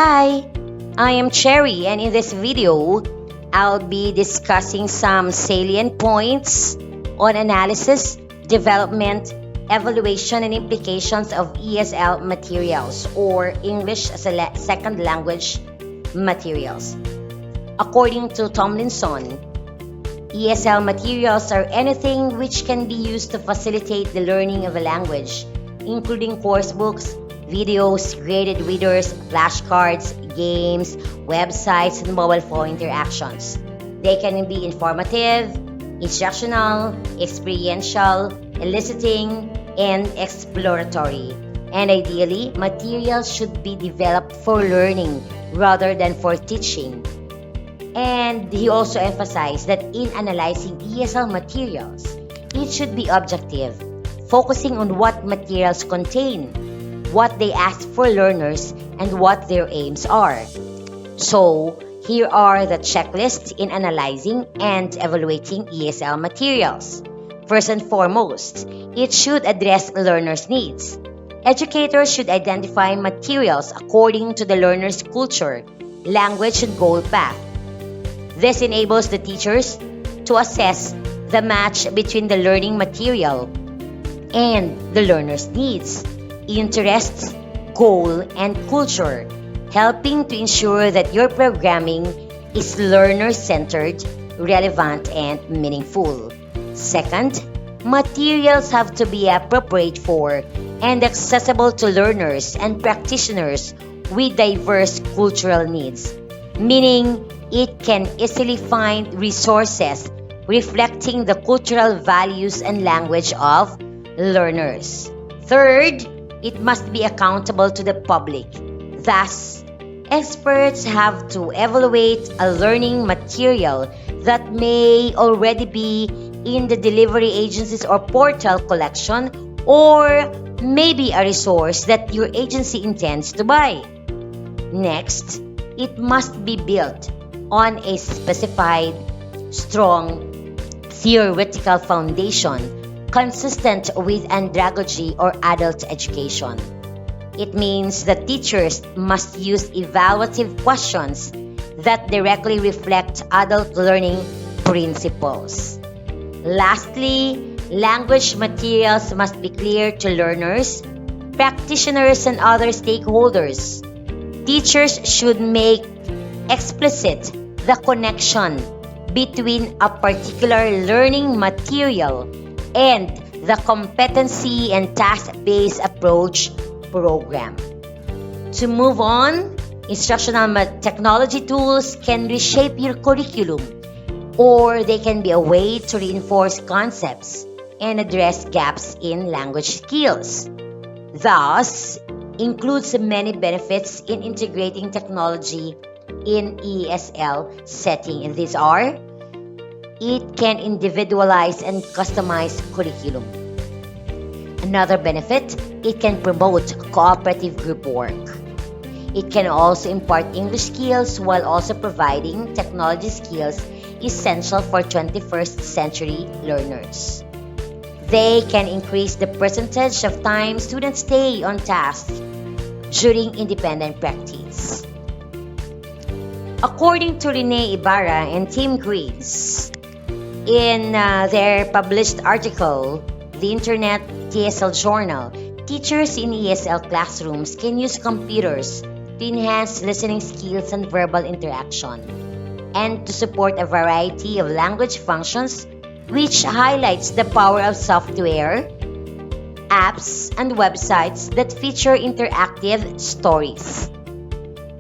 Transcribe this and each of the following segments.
Hi, I am Cherry, and in this video, I'll be discussing some salient points on analysis, development, evaluation, and implications of ESL materials or English as a second language materials. According to Tomlinson, ESL materials are anything which can be used to facilitate the learning of a language, including course books, videos, graded readers, flashcards, games, websites, and mobile phone interactions. They can be informative, instructional, experiential, eliciting, and exploratory. And ideally, materials should be developed for learning rather than for teaching. And he also emphasized that in analyzing ESL materials, it should be objective, focusing on what materials contain, what they ask for learners, and what their aims are. So, here are the checklists in analyzing and evaluating ESL materials. First and foremost, it should address learners' needs. Educators should identify materials according to the learner's culture, language, and goal path. This enables the teachers to assess the match between the learning material and the learner's needs, interests, goal, and culture, helping to ensure that your programming is learner-centered, relevant, and meaningful. Second, materials have to be appropriate for and accessible to learners and practitioners with diverse cultural needs, meaning it can easily find resources reflecting the cultural values and language of learners. Third, it must be accountable to the public. Thus, experts have to evaluate a learning material that may already be in the delivery agencies or portal collection, or maybe a resource that your agency intends to buy. Next, it must be built on a specified, strong, theoretical foundation consistent with andragogy or adult education. It means that teachers must use evaluative questions that directly reflect adult learning principles. Lastly, language materials must be clear to learners, practitioners, and other stakeholders. Teachers should make explicit the connection between a particular learning material and the competency and task-based approach program. To move on, instructional technology tools can reshape your curriculum, or they can be a way to reinforce concepts and address gaps in language skills. Thus, includes many benefits in integrating technology in ESL setting, and these are: it can individualize and customize curriculum. Another benefit, it can promote cooperative group work. It can also impart English skills while also providing technology skills essential for 21st century learners. They can increase the percentage of time students stay on task during independent practice. According to Rene Ibarra and Tim Greaves, in their published article, The Internet TSL Journal, teachers in ESL classrooms can use computers to enhance listening skills and verbal interaction, and to support a variety of language functions, which highlights the power of software, apps, and websites that feature interactive stories.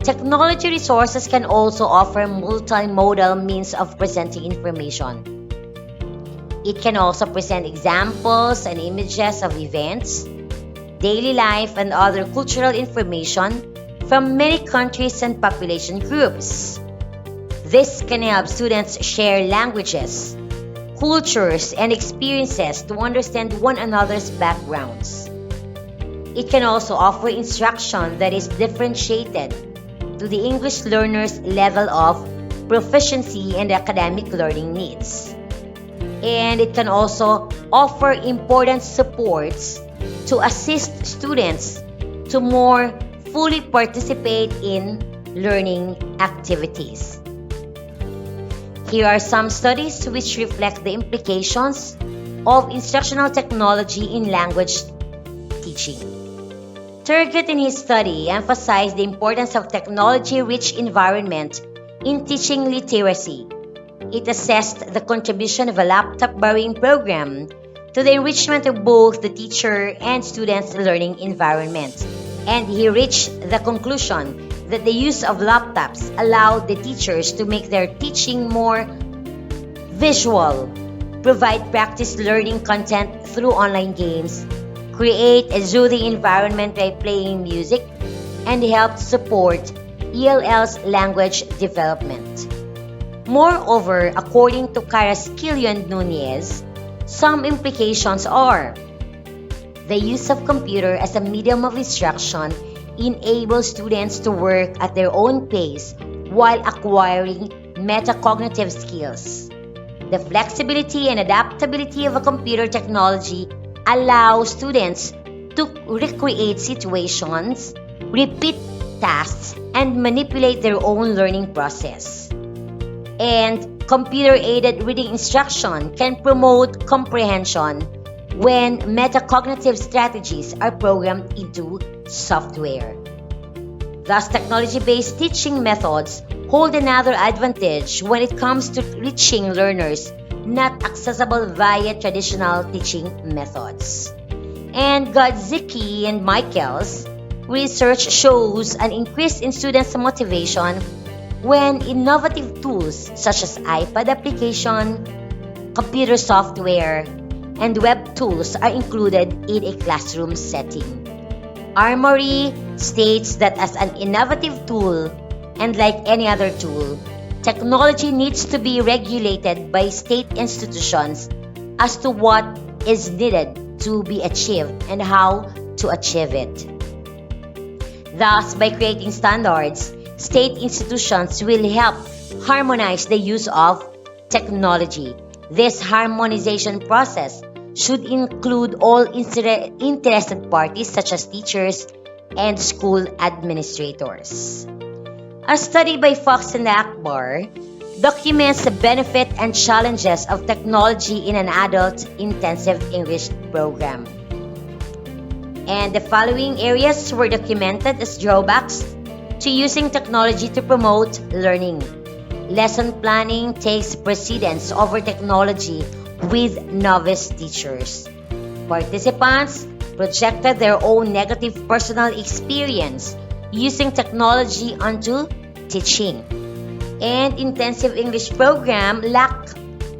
Technology resources can also offer multimodal means of presenting information. It can also present examples and images of events, daily life, and other cultural information from many countries and population groups. This can help students share languages, cultures, and experiences to understand one another's backgrounds. It can also offer instruction that is differentiated to the English learner's level of proficiency and academic learning needs. And it can also offer important supports to assist students to more fully participate in learning activities. Here are some studies which reflect the implications of instructional technology in language teaching. Turgot in his study emphasized the importance of technology-rich environment in teaching literacy. It assessed the contribution of a laptop borrowing program to the enrichment of both the teacher and students' learning environment. And he reached the conclusion that the use of laptops allowed the teachers to make their teaching more visual, provide practice learning content through online games, create a soothing environment by playing music, and help support ELL's language development. Moreover, according to Carrasquillo and Nunez, some implications are: the use of computer as a medium of instruction enables students to work at their own pace while acquiring metacognitive skills. The flexibility and adaptability of a computer technology allows students to recreate situations, repeat tasks, and manipulate their own learning process. And computer-aided reading instruction can promote comprehension when metacognitive strategies are programmed into software. Thus, technology-based teaching methods hold another advantage when it comes to reaching learners not accessible via traditional teaching methods. And Godzicki and Michael's research shows an increase in students' motivation when innovative tools such as iPad application, computer software, and web tools are included in a classroom setting. Armory states that as an innovative tool, and like any other tool, technology needs to be regulated by state institutions as to what is needed to be achieved and how to achieve it. Thus, by creating standards, state institutions will help harmonize the use of technology. This harmonization process should include all interested parties such as teachers and school administrators. A study by Fox and Akbar documents the benefit and challenges of technology in an adult intensive English program. And the following areas were documented as drawbacks to using technology to promote learning. Lesson planning takes precedence over technology with novice teachers. Participants projected their own negative personal experience using technology onto teaching. And intensive English program lack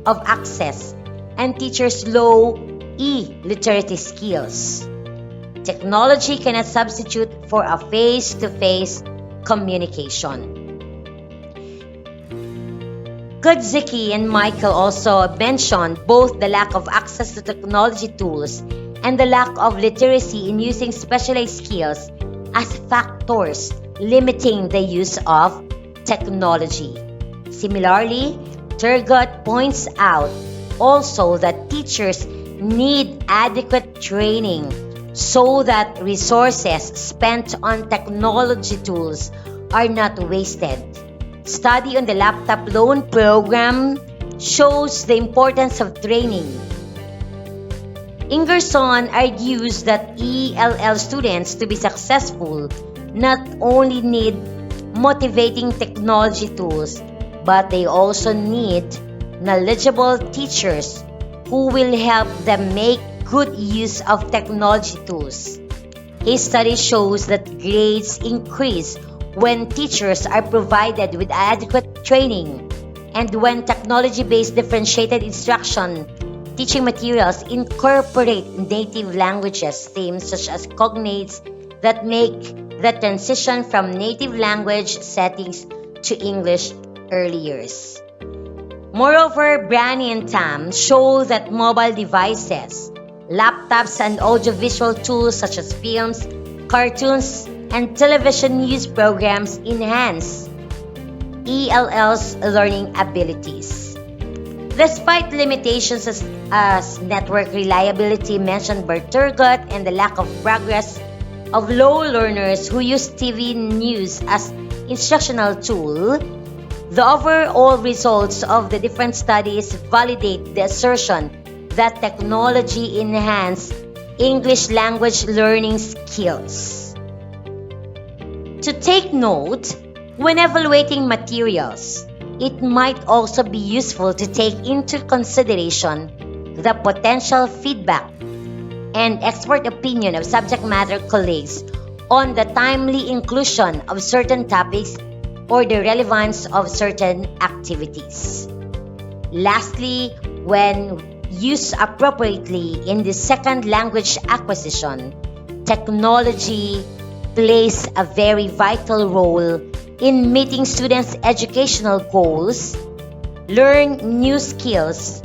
of access and teachers low e-literacy skills. Technology cannot substitute for a face-to-face communication. Godzicki and Michael also mentioned both the lack of access to technology tools and the lack of literacy in using specialized skills as factors limiting the use of technology. Similarly, Turgot points out also that teachers need adequate training so that resources spent on technology tools are not wasted. Study on the laptop loan program shows the importance of training. Ingerson argues that ELL students to be successful not only need motivating technology tools, but they also need knowledgeable teachers who will help them make good use of technology tools. His study shows that grades increase when teachers are provided with adequate training and when technology-based differentiated instruction teaching materials incorporate native languages themes such as cognates that make the transition from native language settings to English earlier. Moreover, Brani and Tam show that mobile devices, laptops, and audiovisual tools such as films, cartoons, and television news programs enhance ELL's learning abilities. Despite limitations as network reliability mentioned by Turgot and the lack of progress of low learners who use TV news as instructional tool, the overall results of the different studies validate the assertion that technology enhances English language learning skills. To take note, when evaluating materials, it might also be useful to take into consideration the potential feedback and expert opinion of subject matter colleagues on the timely inclusion of certain topics or the relevance of certain activities. Lastly, when used appropriately in the second language acquisition, technology plays a very vital role in meeting students' educational goals, learn new skills,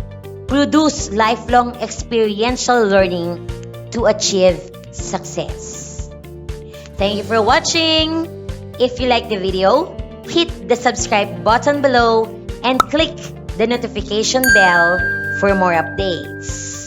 produce lifelong experiential learning to achieve success. Thank you for watching. If you like the video, hit the subscribe button below and click the notification bell for more updates.